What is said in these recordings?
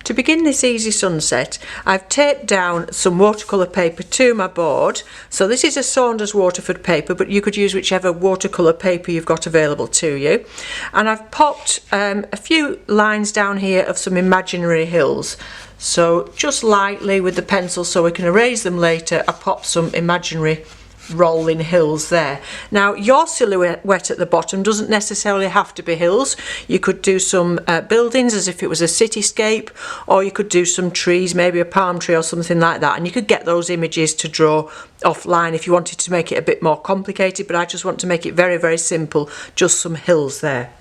To begin this easy sunset, I've taped down some watercolour paper to my board. So this is a Saunders Waterford paper, but you could use whichever watercolour paper you've got available to you. And I've popped a few lines down here of some imaginary hills. So just lightly with the pencil so we can erase them later, I popped some imaginary rolling hills there. Now your silhouette at the bottom doesn't necessarily have to be hills. You could do some buildings as if it was a cityscape, or you could do some trees, maybe a palm tree or something like that, and you could get those images to draw offline if you wanted to make it a bit more complicated, but I just want to make it very, very simple, just some hills there.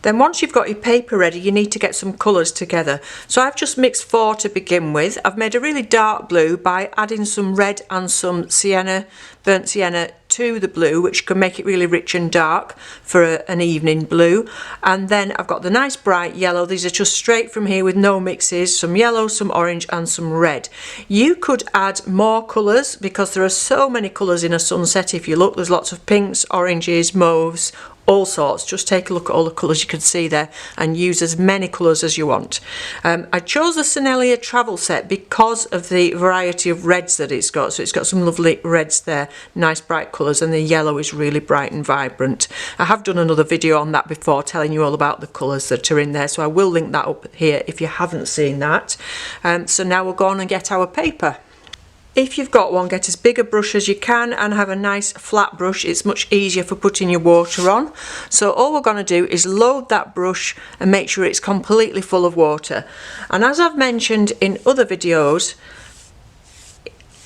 Then once you've got your paper ready, you need to get some colours together. So I've just mixed 4 to begin with. I've made a really dark blue by adding some red and some sienna, burnt sienna to the blue, which can make it really rich and dark for an evening blue. And then I've got the nice bright yellow. These are just straight from here with no mixes, some yellow, some orange and some red. You could add more colours because there are so many colours in a sunset. If you look, there's lots of pinks, oranges, mauves, all sorts. Just take a look at all the colours you can see there and use as many colours as you want. I chose the Sennelier travel set because of the variety of reds that it's got. So it's got some lovely reds there, nice bright colours, and the yellow is really bright and vibrant. I have done another video on that before telling you all about the colours that are in there, so I will link that up here if you haven't seen that. So now we'll go on and get our paper. If you've got one, get as big a brush as you can and have a nice flat brush. It's much easier for putting your water on. So all we're going to do is load that brush and make sure it's completely full of water. And as I've mentioned in other videos,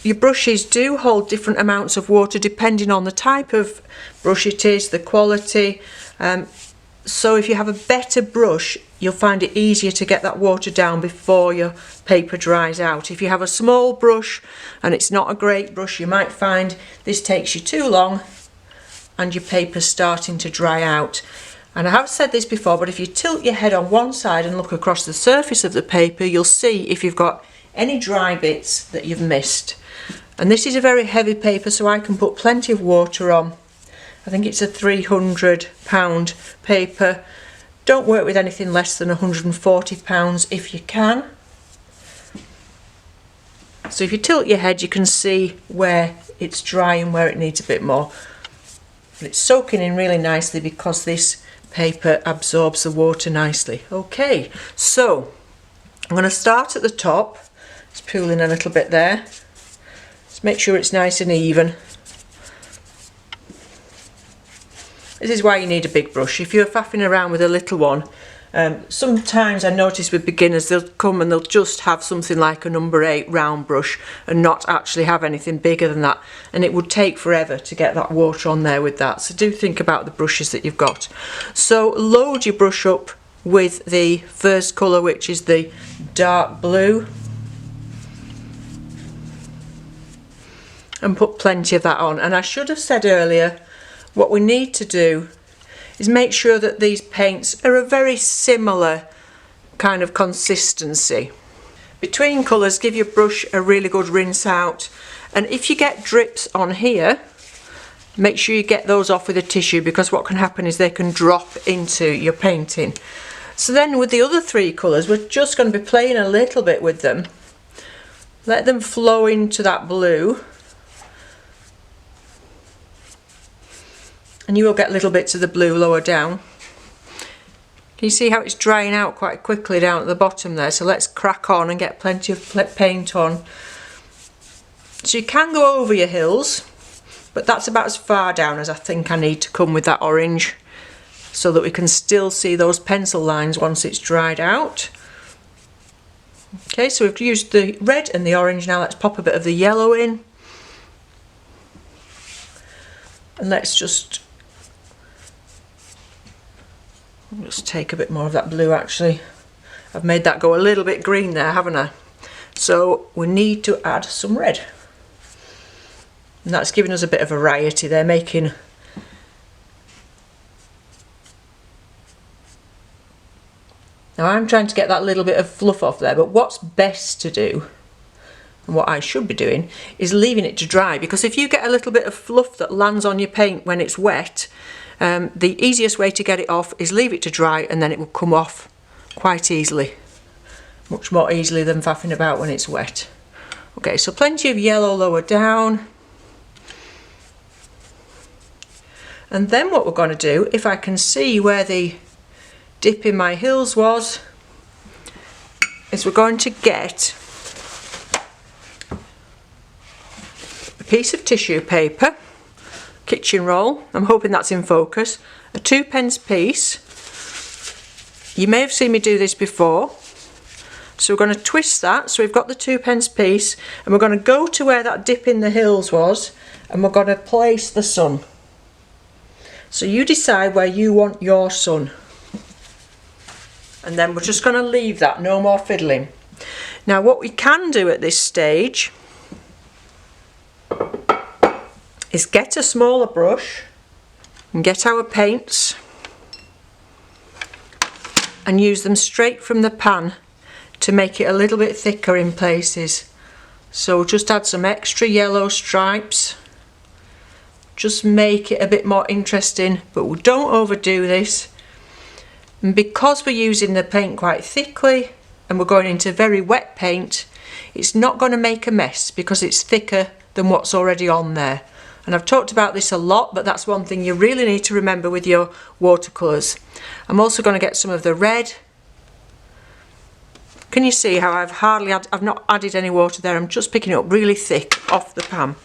your brushes do hold different amounts of water depending on the type of brush it is, the quality. So if you have a better brush, you'll find it easier to get that water down before your paper dries out. If you have a small brush and it's not a great brush, you might find this takes you too long and your paper's starting to dry out. And I have said this before, but if you tilt your head on one side and look across the surface of the paper, you'll see if you've got any dry bits that you've missed. And this is a very heavy paper, so I can put plenty of water on. I think it's a £300 paper. Don't work with anything less than £140 if you can. So if you tilt your head, you can see where it's dry and where it needs a bit more. But it's soaking in really nicely because this paper absorbs the water nicely. Okay, so I'm going to start at the top. Just pull in a little bit there. Just make sure it's nice and even. This is why you need a big brush. If you're faffing around with a little one, sometimes I notice with beginners they'll come and they'll just have something like a number 8 round brush and not actually have anything bigger than that, and it would take forever to get that water on there with that. So do think about the brushes that you've got. So load your brush up with the first colour, which is the dark blue, and put plenty of that on. And I should have said earlier, what we need to do is make sure that these paints are a very similar kind of consistency. Between colours, give your brush a really good rinse out, and if you get drips on here, make sure you get those off with a tissue, because what can happen is they can drop into your painting. So then with the other 3 colours, we're just going to be playing a little bit with them. Let them flow into that blue. And you will get little bits of the blue lower down. Can you see how it's drying out quite quickly down at the bottom there? So let's crack on and get plenty of paint on. So you can go over your hills, but that's about as far down as I think I need to come with that orange, so that we can still see those pencil lines once it's dried out. Okay, so we've used the red and the orange. Now let's pop a bit of the yellow in. And let's just take a bit more of that blue actually. I've made that go a little bit green there, haven't I? So we need to add some red. And that's giving us a bit of variety there, making now I'm trying to get that little bit of fluff off there, but what's best to do, and what I should be doing, is leaving it to dry, because if you get a little bit of fluff that lands on your paint when it's wet, the easiest way to get it off is leave it to dry, and then it will come off quite easily. much more easily than faffing about when it's wet. Okay, so plenty of yellow lower down. And then what we're going to do, if I can see where the dip in my hills was, is we're going to get a piece of tissue paper, kitchen roll, I'm hoping that's in focus, a 2p piece. You may have seen me do this before. So we're going to twist that, so we've got the 2p piece, and we're going to go to where that dip in the hills was, and we're going to place the sun. So you decide where you want your sun. And then we're just going to leave that, no more fiddling. Now what we can do at this stage is get a smaller brush and get our paints and use them straight from the pan to make it a little bit thicker in places. So just add some extra yellow stripes, just make it a bit more interesting, but we don't overdo this. And because we're using the paint quite thickly and we're going into very wet paint, it's not going to make a mess because it's thicker than what's already on there. And I've talked about this a lot, but that's one thing you really need to remember with your watercolours. I'm also going to get some of the red. Can you see how I've not added any water there? I'm just picking it up really thick off the pan.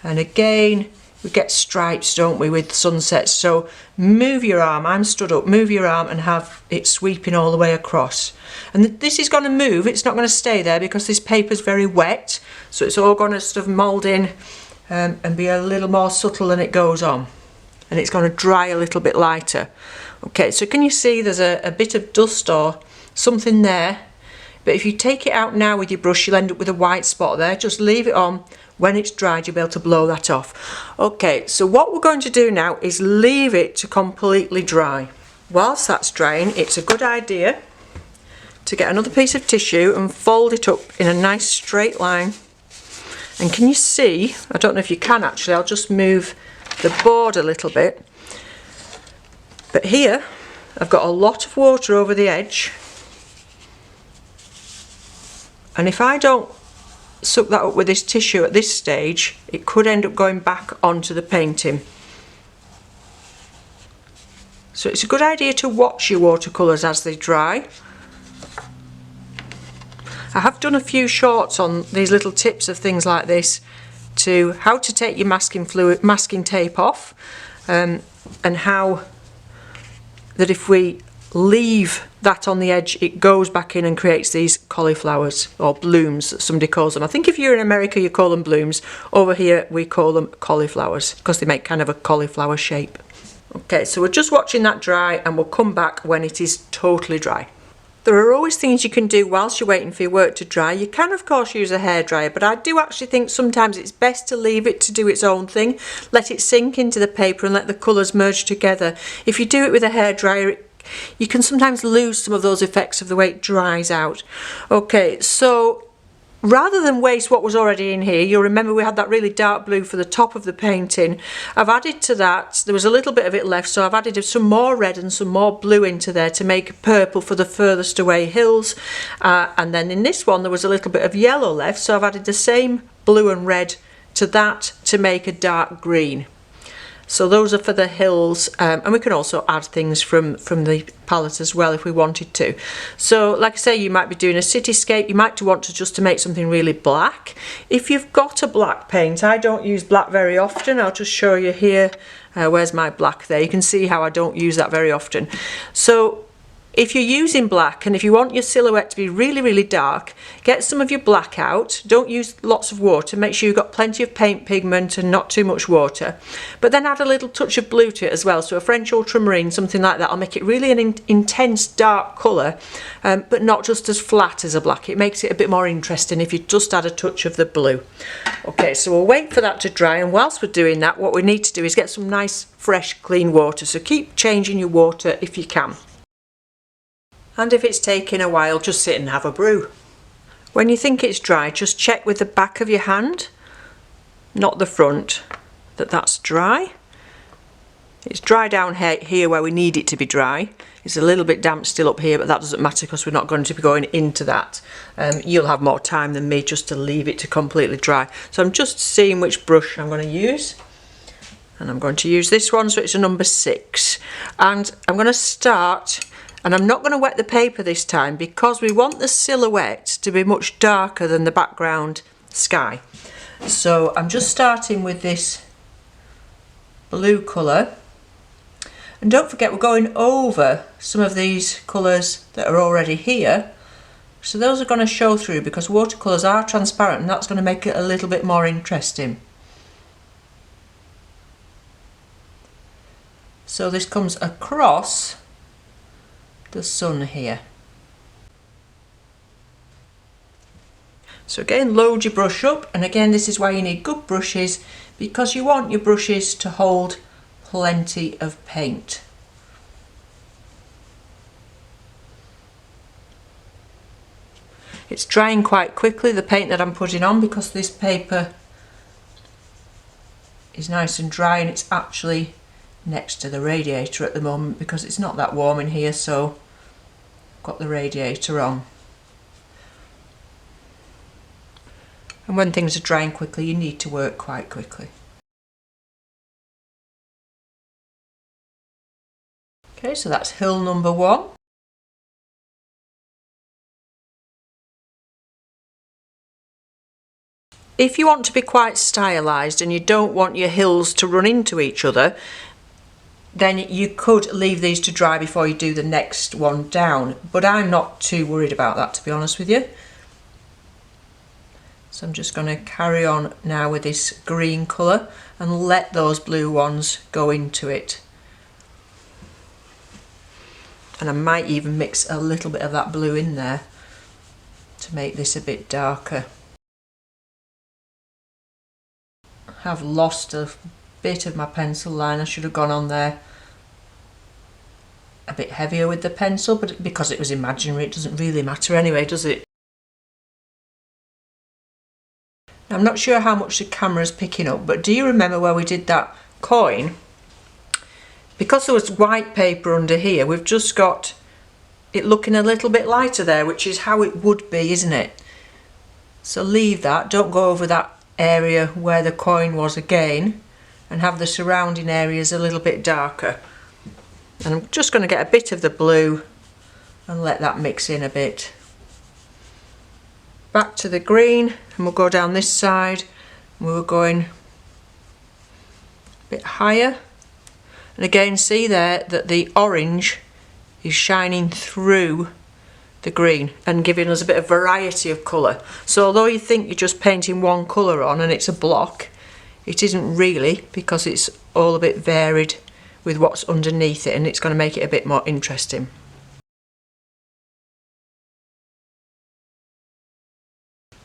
And again, we get stripes, don't we, with sunsets. So move your arm, I'm stood up, move your arm and have it sweeping all the way across. And this is going to move, it's not going to stay there because this paper's very wet. So it's all going to sort of mould in and be a little more subtle than it goes on. And it's going to dry a little bit lighter. Okay, so can you see there's a bit of dust or something there? But if you take it out now with your brush, you'll end up with a white spot there. Just leave it on. When it's dried, you'll be able to blow that off. Okay, so what we're going to do now is leave it to completely dry. Whilst that's drying, it's a good idea to get another piece of tissue and fold it up in a nice straight line. And can you see, I don't know if you can actually, I'll just move the board a little bit. But here, I've got a lot of water over the edge. And if I don't suck that up with this tissue at this stage, it could end up going back onto the painting. So it's a good idea to watch your watercolours as they dry. I have done a few shorts on these little tips of things like this, to how to take your masking tape off, and how that if we leave that on the edge, it goes back in and creates these cauliflowers, or blooms that somebody calls them. I think if you're in America you call them blooms. Over here we call them cauliflowers because they make kind of a cauliflower shape. Okay, so we're just watching that dry and we'll come back when it is totally dry. There are always things you can do whilst you're waiting for your work to dry. You can of course use a hairdryer, but I do actually think sometimes it's best to leave it to do its own thing. Let it sink into the paper and let the colours merge together. If you do it with a hairdryer, you can sometimes lose some of those effects of the way it dries out. Okay, so rather than waste what was already in here, you'll remember we had that really dark blue for the top of the painting. I've added to that, there was a little bit of it left, so I've added some more red and some more blue into there to make purple for the furthest away hills. And then in this one there was a little bit of yellow left, so I've added the same blue and red to that to make a dark green. So those are for the hills, and we can also add things from the palette as well if we wanted to. So like I say, you might be doing a cityscape, you might want to just to make something really black. If you've got a black paint, I don't use black very often, I'll just show you here, where's my black there, you can see how I don't use that very often. So if you're using black and if you want your silhouette to be really, really dark, get some of your black out. Don't use lots of water. Make sure you've got plenty of paint pigment and not too much water. But then add a little touch of blue to it as well. So a French ultramarine, something like that, will make it really an intense dark colour, but not just as flat as a black. It makes it a bit more interesting if you just add a touch of the blue. Okay, so we'll wait for that to dry, and whilst we're doing that, what we need to do is get some nice, fresh, clean water. So keep changing your water if you can. And if it's taking a while, just sit and have a brew. When you think it's dry, just check with the back of your hand, not the front, that that's dry. It's dry down here where we need it to be dry. It's a little bit damp still up here, but that doesn't matter because we're not going to be going into that. You'll have more time than me just to leave it to completely dry. So I'm just seeing which brush I'm going to use. And I'm going to use this one, so it's a number 6. And I'm going to start, and I'm not going to wet the paper this time because we want the silhouette to be much darker than the background sky. So I'm just starting with this blue colour. And don't forget, we're going over some of these colours that are already here. So those are going to show through because watercolours are transparent, and that's going to make it a little bit more interesting. So this comes across the sun here. So again, load your brush up, and again this is why you need good brushes, because you want your brushes to hold plenty of paint. It's drying quite quickly, the paint that I'm putting on, because this paper is nice and dry, and it's actually next to the radiator at the moment because it's not that warm in here, so I've got the radiator on. And when things are drying quickly, you need to work quite quickly. Okay, so that's hill number 1. If you want to be quite stylised and you don't want your hills to run into each other, then you could leave these to dry before you do the next one down. But I'm not too worried about that, to be honest with you. So I'm just going to carry on now with this green colour and let those blue ones go into it. And I might even mix a little bit of that blue in there to make this a bit darker. I have lost a bit of my pencil line. I should have gone on there a bit heavier with the pencil, but because it was imaginary, it doesn't really matter anyway, does it? I'm not sure how much the camera's picking up, but do you remember where we did that coin? Because there was white paper under here, we've just got it looking a little bit lighter there, which is how it would be, isn't it? So leave that, don't go over that area where the coin was again, and have the surrounding areas a little bit darker. And I'm just going to get a bit of the blue and let that mix in a bit. Back to the green, and we'll go down this side. We were going a bit higher, and again see there that the orange is shining through the green and giving us a bit of variety of colour. So although you think you're just painting one colour on and it's a block, it isn't really, because it's all a bit varied with what's underneath it, and it's going to make it a bit more interesting.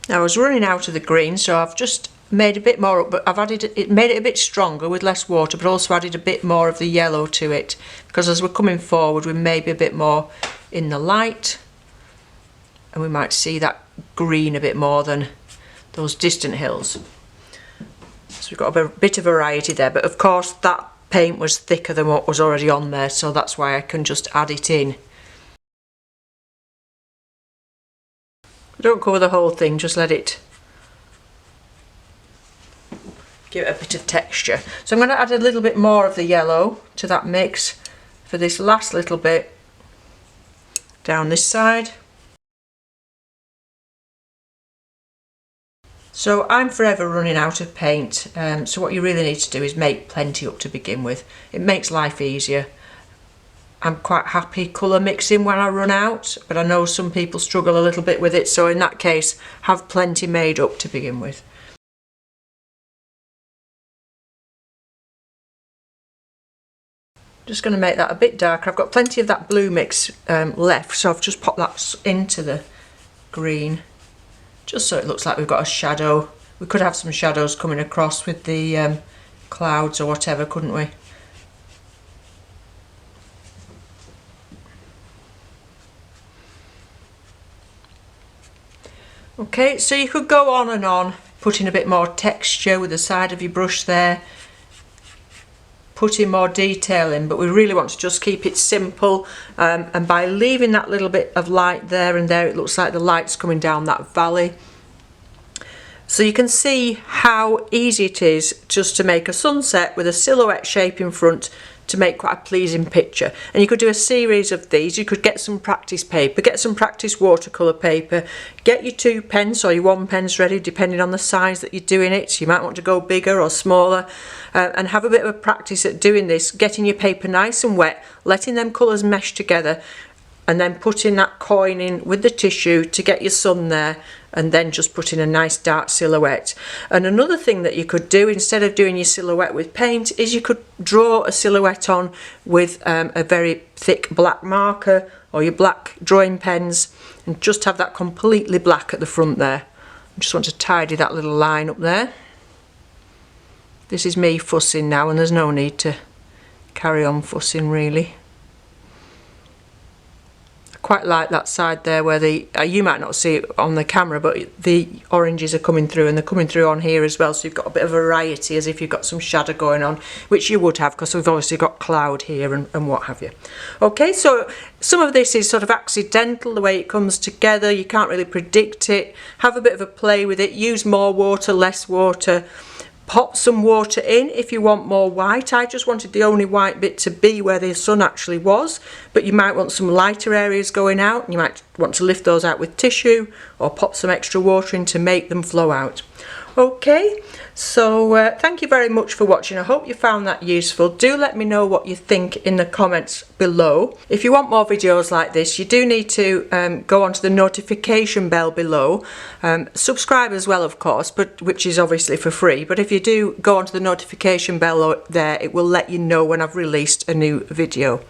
Now I was running out of the green, so I've just made a bit more up, but I've added it, made it a bit stronger with less water, but also added a bit more of the yellow to it, because as we're coming forward we may be a bit more in the light, and we might see that green a bit more than those distant hills. So we've got a bit of variety there, but of course that paint was thicker than what was already on there, so that's why I can just add it in. Don't cover the whole thing, just let it give it a bit of texture. So I'm going to add a little bit more of the yellow to that mix for this last little bit down this side. So I'm forever running out of paint, so what you really need to do is make plenty up to begin with. It makes life easier. I'm quite happy colour mixing when I run out, but I know some people struggle a little bit with it, so in that case have plenty made up to begin with. Just going to make that a bit darker. I've got plenty of that blue mix left, so I've just popped that into the green, just so it looks like we've got a shadow. We could have some shadows coming across with the clouds or whatever, couldn't we? Okay, so you could go on and on, putting a bit more texture with the side of your brush there, putting more detail in, but we really want to just keep it simple, and by leaving that little bit of light there and there, it looks like the light's coming down that valley. So you can see how easy it is just to make a sunset with a silhouette shape in front to make quite a pleasing picture. And you could do a series of these. You could get some practice paper, get some practice watercolour paper, get your 2 pens or your 1 pens ready depending on the size that you're doing it. You might want to go bigger or smaller, and have a bit of a practice at doing this, getting your paper nice and wet, letting them colours mesh together, and then putting that coin in with the tissue to get your sun there, and then just put in a nice dark silhouette. And another thing that you could do instead of doing your silhouette with paint is you could draw a silhouette on with a very thick black marker or your black drawing pens, and just have that completely black at the front there. I just want to tidy that little line up there. This is me fussing now, and there's no need to carry on fussing really. Quite like that side there where the you might not see it on the camera, but the oranges are coming through, and they're coming through on here as well, so you've got a bit of variety, as if you've got some shadow going on, which you would have because we've obviously got cloud here and what have you. Okay, so some of this is sort of accidental, the way it comes together. You can't really predict it. Have a bit of a play with it, use more water, less water. Pop some water in if you want more white. I just wanted the only white bit to be where the sun actually was, but you might want some lighter areas going out, and you might want to lift those out with tissue or pop some extra water in to make them flow out. Okay, so thank you very much for watching. I hope you found that useful. Do let me know what you think in the comments below. If you want more videos like this, you do need to go onto the notification bell below. Subscribe as well, of course, but which is obviously for free. But if you do go onto the notification bell there, it will let you know when I've released a new video.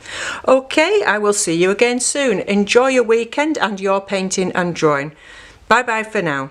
Okay, I will see you again soon. Enjoy your weekend and your painting and drawing. Bye bye for now.